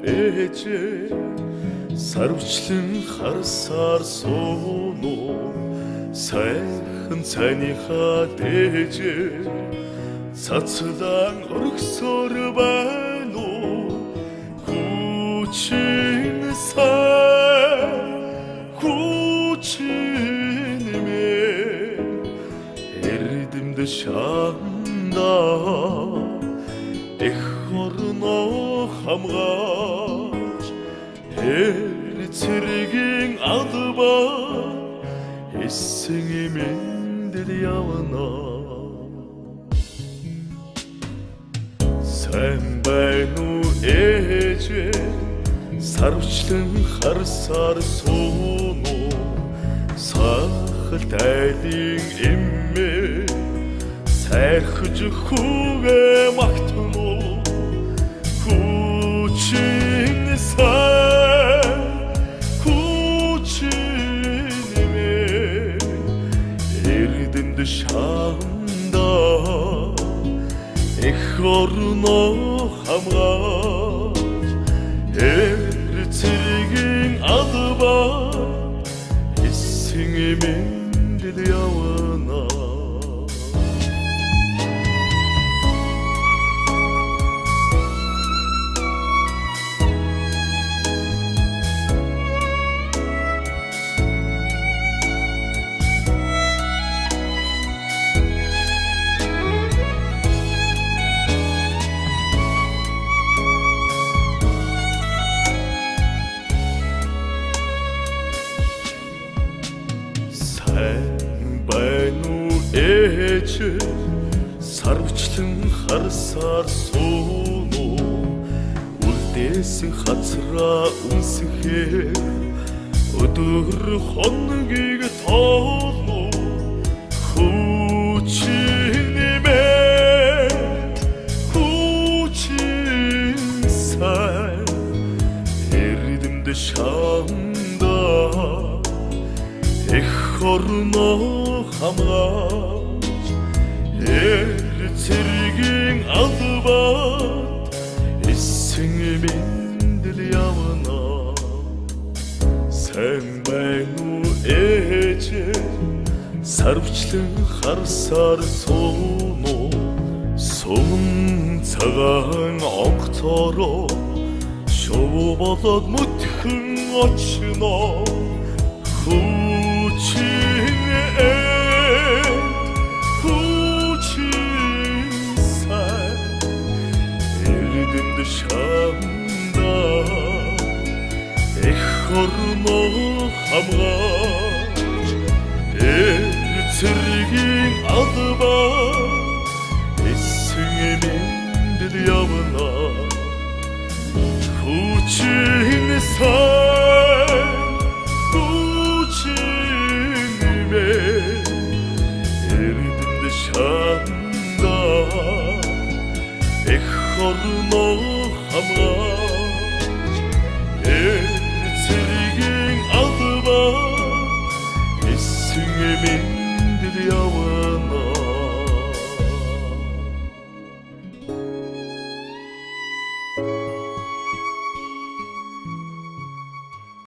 ээжээ сарвчлан харсаар сууно сайхан цайныхаа дээжээ цацлан өргсөөр байна уу хүчин сайн хүчин мэн эрдэмд шаанда эх орноо хамгаалж цэргийн албаа эссэн имэндэл явна сайн байна уу ээжээ сарвчлан харсаар сууно сахал тайлын эмээ сайрхаж хүүгээ магтано хүчин сайн хүчин мэн эрдэмд шаанда эх орноо хамгаалж цэргийн албаа эссэн имэндэл явна байна уу ээжээ сарвчлан харсаар сууно үлдээсэн хацраа үнсэхээр өдөр хоногийг тоолно хүчин мэн хүчин сайн эрдэмд шаанда эх орноо хамгаалж цэргийн албаа эссэн имэндэл явна сайн байна уу ээжээ сарвчлан харсаар сууно сум цагаан онгоцороо шов болоод мөтхөн очно хүчин сайн эрдэмд шаанда эх орноо хамгаалж цэргийн албаа эссэн имэндэл явна хүчин